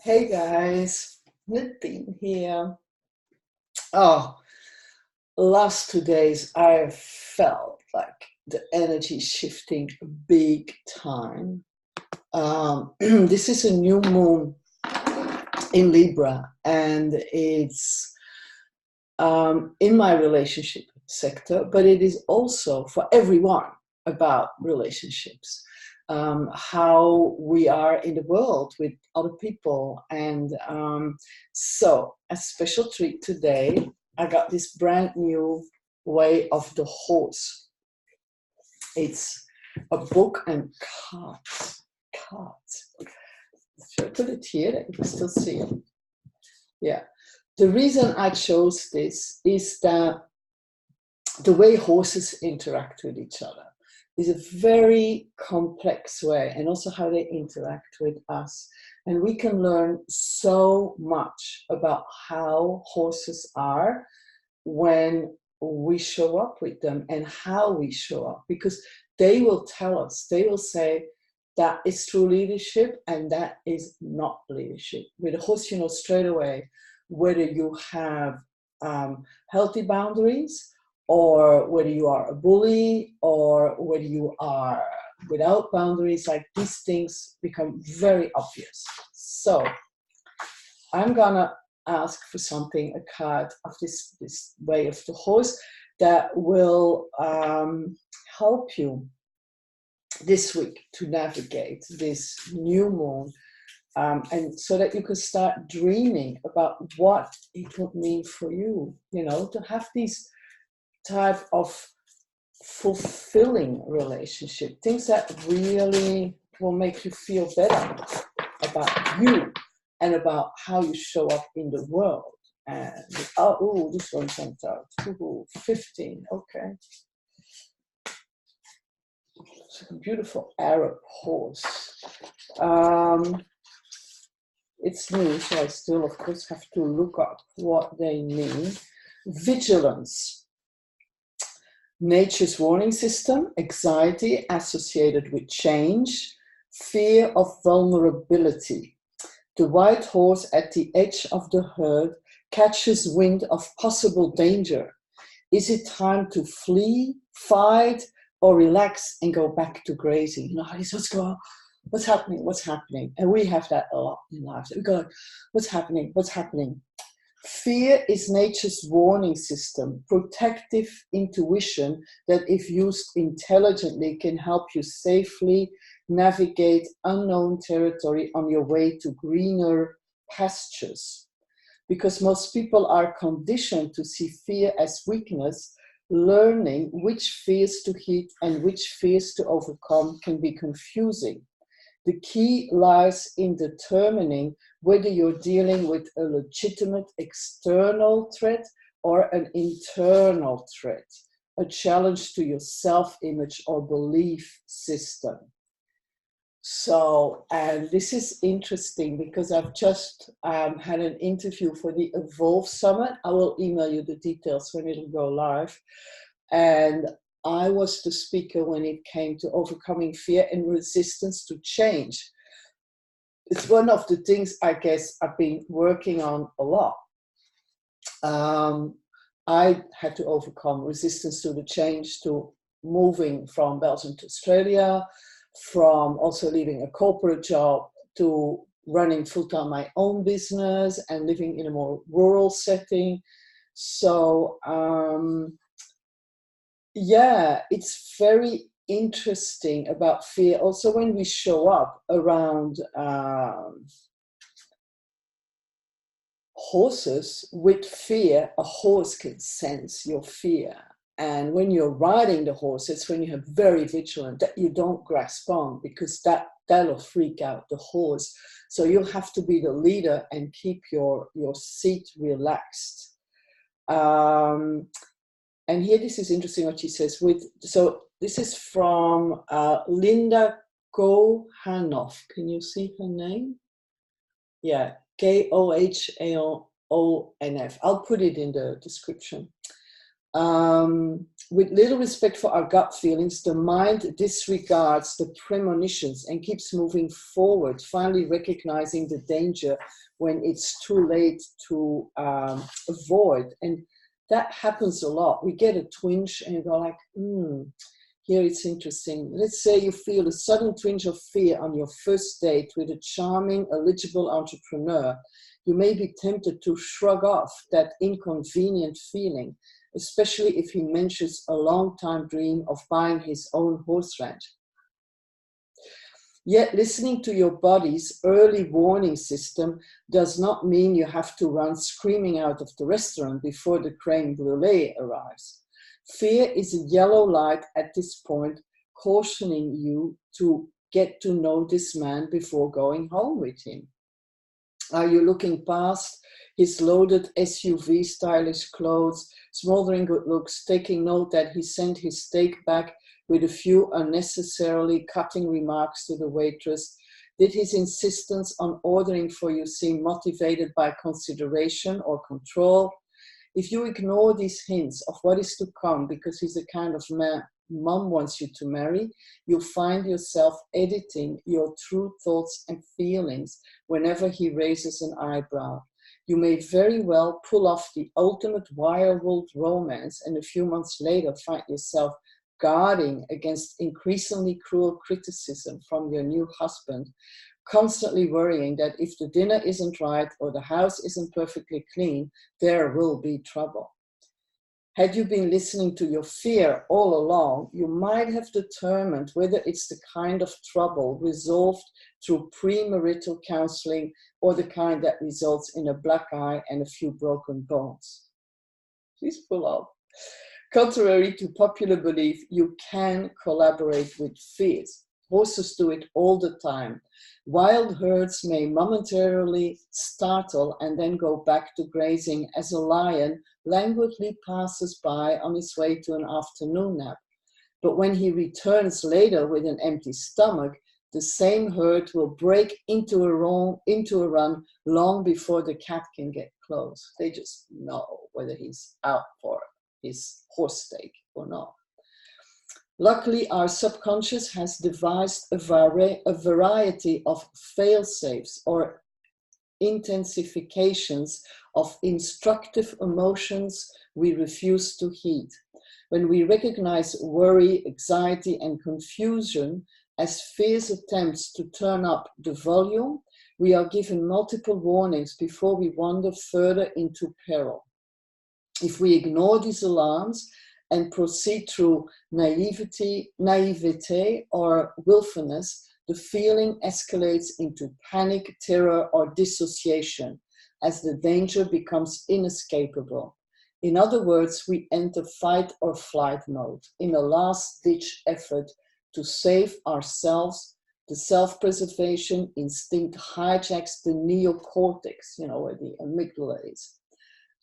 Hey guys, Nadine here. Oh, last 2 days I felt like the energy shifting big time. This is a new moon in Libra, and it's in my relationship sector, but it is also for everyone about relationships. How we are in the world with other people. And so, a special treat today, I got this brand new Way of the Horse. It's a book and cards. Cards. Should I put it here? That you can still see it. Yeah. The reason I chose this is that the way horses interact with each other is a very complex way, and also how they interact with us. And we can learn so much about how horses are when we show up with them and how we show up, because they will tell us, they will say, that is true leadership and that is not leadership. With a horse, you know straight away whether you have healthy boundaries, or whether you are a bully, or whether you are without boundaries. Like, these things become very obvious. So I'm gonna ask for something, a card of this Way of the Horse, that will help you this week to navigate this new moon, and so that you can start dreaming about what it would mean for you, to have these type of fulfilling relationship, things that really will make you feel better about you and about how you show up in the world. And this one jumped out. 15. Okay. It's a beautiful Arab horse. It's new, so I still, of course, have to look up what they mean. Vigilance. Nature's warning system, anxiety associated with change, fear of vulnerability. The white horse at the edge of the herd catches wind of possible danger. Is it time to flee, fight, or relax and go back to grazing? What's happening? What's happening? And we have that a lot in life. We go, what's happening? What's happening? Fear is nature's warning system, protective intuition that, if used intelligently, can help you safely navigate unknown territory on your way to greener pastures. Because most people are conditioned to see fear as weakness, learning which fears to heed and which fears to overcome can be confusing. The key lies in determining whether you're dealing with a legitimate external threat or an internal threat, a challenge to your self-image or belief system. So, and this is interesting because I've just had an interview for the Evolve Summit. I will email you the details when it'll go live. And I was the speaker when it came to overcoming fear and resistance to change. It's one of the things, I guess, I've been working on a lot. I had to overcome resistance to the change, to moving from Belgium to Australia, from also leaving a corporate job to running full-time my own business and living in a more rural setting. So, yeah, it's very interesting about fear. Also, when we show up around horses with fear, a horse can sense your fear. And when you're riding the horse, it's when you're very vigilant that you don't grasp on, because that'll freak out the horse. So you'll have to be the leader and keep your seat relaxed. And here, this is interesting what she says. So this is from Linda Kohanov. Can you see her name? Yeah, Kohanov. I'll put it in the description. With little respect for our gut feelings, the mind disregards the premonitions and keeps moving forward, finally recognizing the danger when it's too late to avoid. And that happens a lot. We get a twinge and you go like, here it's interesting. Let's say you feel a sudden twinge of fear on your first date with a charming, eligible entrepreneur. You may be tempted to shrug off that inconvenient feeling, especially if he mentions a long-time dream of buying his own horse ranch. Yet listening to your body's early warning system does not mean you have to run screaming out of the restaurant before the crème brûlée arrives. Fear is a yellow light at this point, cautioning you to get to know this man before going home with him. Are you looking past his loaded SUV stylish clothes, smoldering good looks, taking note that he sent his steak back with a few unnecessarily cutting remarks to the waitress? Did his insistence on ordering for you seem motivated by consideration or control? If you ignore these hints of what is to come because he's the kind of man mom wants you to marry, you'll find yourself editing your true thoughts and feelings whenever he raises an eyebrow. You may very well pull off the ultimate wild romance and a few months later find yourself guarding against increasingly cruel criticism from your new husband, constantly worrying that if the dinner isn't right or the house isn't perfectly clean, there will be trouble. Had you been listening to your fear all along, you might have determined whether it's the kind of trouble resolved through premarital counseling or the kind that results in a black eye and a few broken bones. Please pull up. Contrary to popular belief, you can collaborate with fears. Horses do it all the time. Wild herds may momentarily startle and then go back to grazing as a lion languidly passes by on his way to an afternoon nap. But when he returns later with an empty stomach, the same herd will break into a run long before the cat can get close. They just know whether he's out for his horse steak or not. Luckily, our subconscious has devised a variety of fail-safes or intensifications of instructive emotions we refuse to heed. When we recognize worry, anxiety, and confusion as fierce attempts to turn up the volume, we are given multiple warnings before we wander further into peril. If we ignore these alarms and proceed through naivete or willfulness, the feeling escalates into panic, terror, or dissociation as the danger becomes inescapable. In other words, we enter fight or flight mode in a last-ditch effort to save ourselves. The self-preservation instinct hijacks the neocortex, where the amygdala is,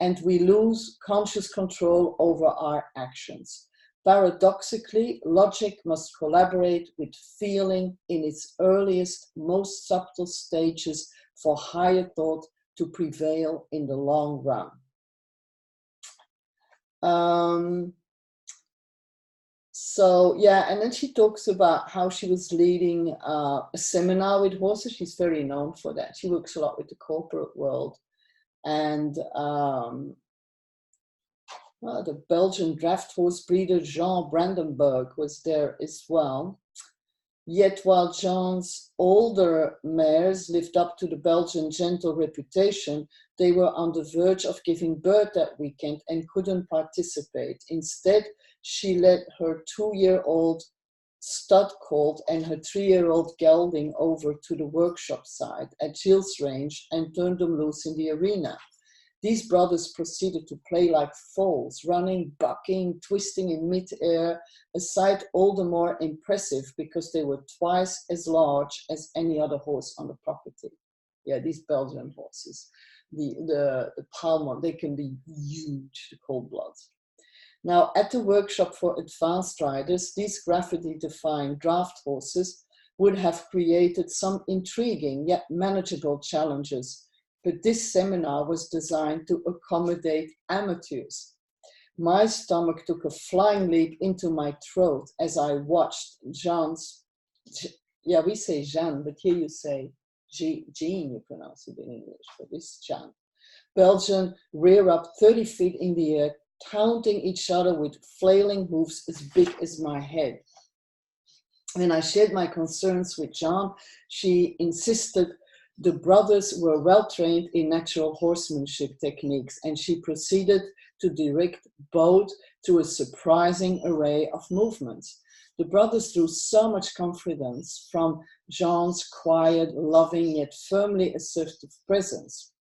and we lose conscious control over our actions. Paradoxically, logic must collaborate with feeling in its earliest, most subtle stages for higher thought to prevail in the long run. And then she talks about how she was leading a seminar with horses. She's very known for that. She works a lot with the corporate world. And the Belgian draft horse breeder Jean Brandenburg was there as well. Yet while Jean's older mares lived up to the Belgian gentle reputation, they were on the verge of giving birth that weekend and couldn't participate. Instead, she led her 2-year-old stud colt and her 3-year-old gelding over to the workshop site at Gilles Range and turned them loose in the arena. These brothers proceeded to play like foals, running, bucking, twisting in mid-air, a sight all the more impressive because they were twice as large as any other horse on the property. Yeah, these Belgian horses, the Palmer, they can be huge, the cold bloods. Now, at the workshop for advanced riders, these gravity-defying draft horses would have created some intriguing yet manageable challenges. But this seminar was designed to accommodate amateurs. My stomach took a flying leap into my throat as I watched yeah, we say Jean, but here you say Jean, you pronounce it in English, but it's Jean. Belgian rear up 30 feet in the air, taunting each other with flailing hooves as big as my head. When I shared my concerns with Jean, she insisted the brothers were well trained in natural horsemanship techniques, and she proceeded to direct both to a surprising array of movements. The brothers drew so much confidence from Jean's quiet, loving, yet firmly assertive presence.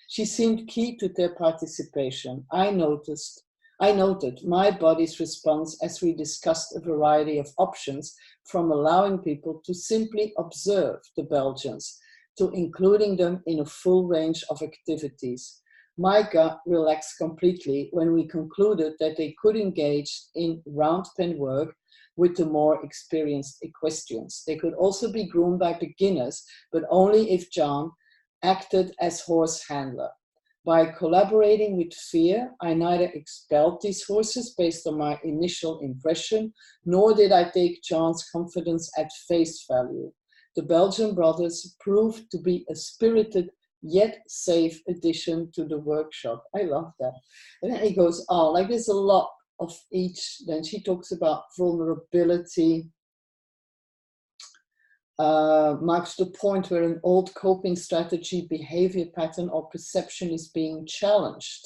She seemed key to their participation. I noted my body's response as we discussed a variety of options, from allowing people to simply observe the Belgians to including them in a full range of activities. My gut relaxed completely when we concluded that they could engage in round pen work with the more experienced equestrians. They could also be groomed by beginners, but only if John acted as horse handler. By collaborating with Fear, I neither expelled these horses based on my initial impression, nor did I take John's confidence at face value. The Belgian brothers proved to be a spirited yet safe addition to the workshop. I love that. And then he goes on, like there's a lot of each. Then she talks about vulnerability, marks the point where an old coping strategy, behavior pattern, or perception is being challenged.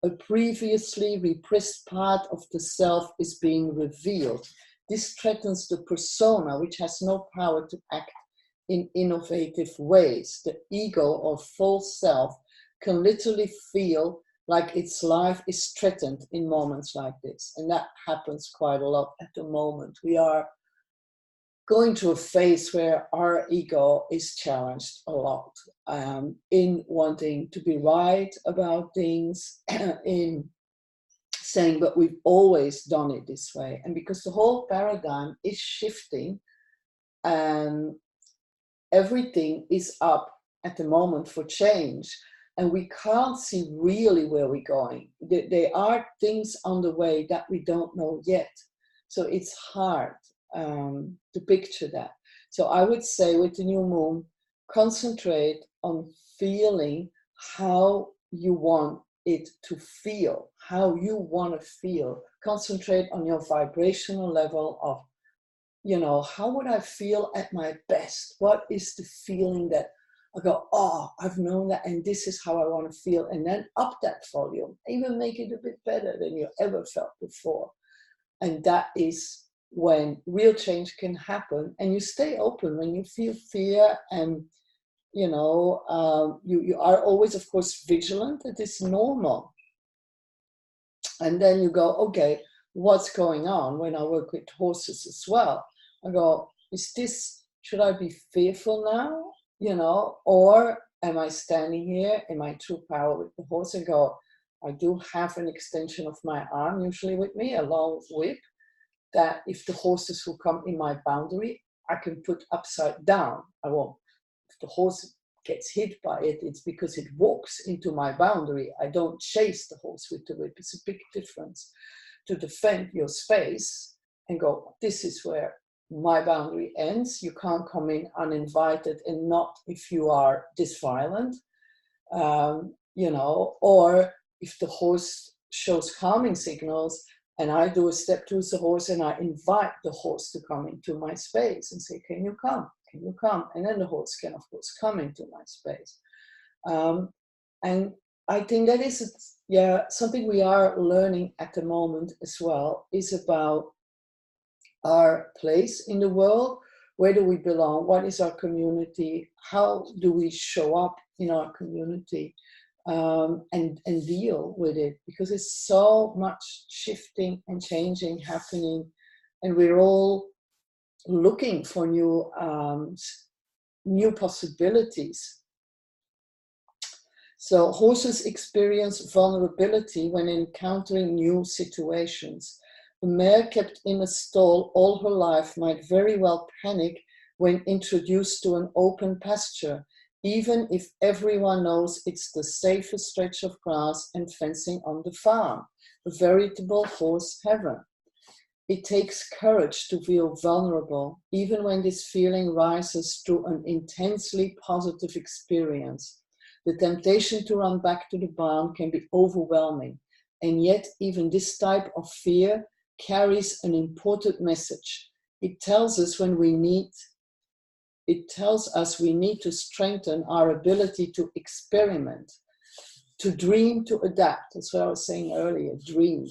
A previously repressed part of the self is being revealed. This threatens the persona, which has no power to act in innovative ways. The ego or false self can literally feel like its life is threatened in moments like this. And that happens quite a lot at the moment. We are going to a phase where our ego is challenged a lot in wanting to be right about things, in saying, but we've always done it this way. And because the whole paradigm is shifting and everything is up at the moment for change, and we can't see really where we're going. There are things on the way that we don't know yet. So it's hard to picture that. So I would say with the new moon, concentrate on feeling how you want it to feel, how you want to feel. Concentrate on your vibrational level of, you know, how would I feel at my best? What is the feeling that I go, oh, I've known that, and this is how I want to feel. And then up that volume, even make it a bit better than you ever felt before. And that is when real change can happen. And you stay open when you feel fear, and you know, you are always, of course, vigilant. It is normal. And then you go, okay, what's going on? When I work with horses as well, I go, should I be fearful now? You know, or am I standing here in my true power with the horse and go, I do have an extension of my arm, usually with me, a long whip, that if the horses will come in my boundary, I can put upside down. I won't. If the horse gets hit by it, it's because it walks into my boundary. I don't chase the horse with the whip. It's a big difference to defend your space and go, this is where my boundary ends. You can't come in uninvited, and not if you are this violent, you know, or if the horse shows calming signals and I do a step towards the horse and I invite the horse to come into my space and say, can you come? Can you come? And then the horse can, of course, come into my space. And I think that is, something we are learning at the moment as well, is about our place in the world. Where do we belong? What is our community? How do we show up in our community and deal with it? Because there's so much shifting and changing happening, and we're all looking for new possibilities. So horses experience vulnerability when encountering new situations. A mare kept in a stall all her life might very well panic when introduced to an open pasture, even if everyone knows it's the safest stretch of grass and fencing on the farm, a veritable horse heaven. It takes courage to feel vulnerable, even when this feeling rises through an intensely positive experience. The temptation to run back to the barn can be overwhelming, and yet even this type of fear carries an important message. It tells us we need to strengthen our ability to experiment, to dream, to adapt. That's what I was saying earlier, dream.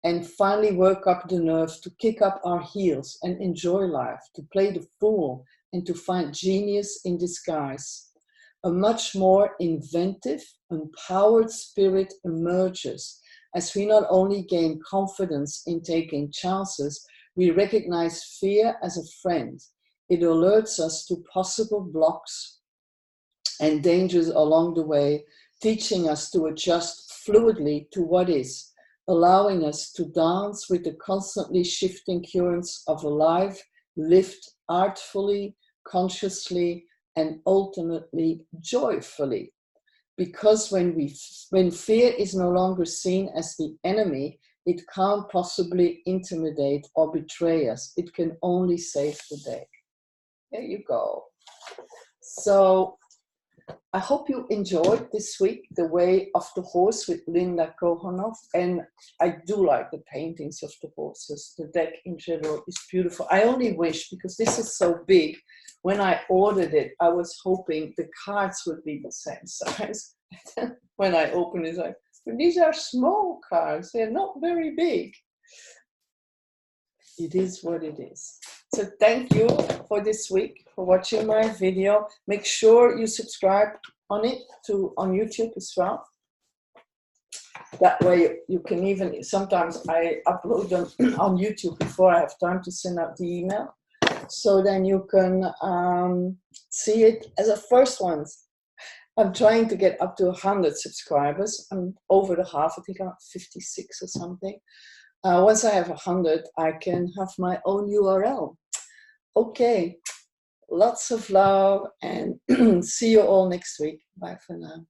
And finally work up the nerve to kick up our heels and enjoy life, to play the fool and to find genius in disguise. A much more inventive, empowered spirit emerges as we not only gain confidence in taking chances, we recognize fear as a friend. It alerts us to possible blocks and dangers along the way, teaching us to adjust fluidly to what is, allowing us to dance with the constantly shifting currents of a life lived artfully, consciously, and ultimately joyfully. Because when fear is no longer seen as the enemy, it can't possibly intimidate or betray us. It can only save the day. There you go. So I hope you enjoyed this week The Way of the Horse with Linda Kohanov. And I do like the paintings of the horses. The deck in general is beautiful. I only wish, because this is so big, when I ordered it, I was hoping the cards would be the same size. When I opened it, like, but these are small cards. They're not very big. It is what it is. So thank you for this week, for watching my video. Make sure you subscribe on YouTube as well. That way you can even, sometimes I upload them on YouTube before I have time to send out the email. So then you can see it as a first one. I'm trying to get up to 100 subscribers. I'm over the half, I think I'm 56 or something. Once I have 100, I can have my own URL. Okay, lots of love and see you all next week. Bye for now.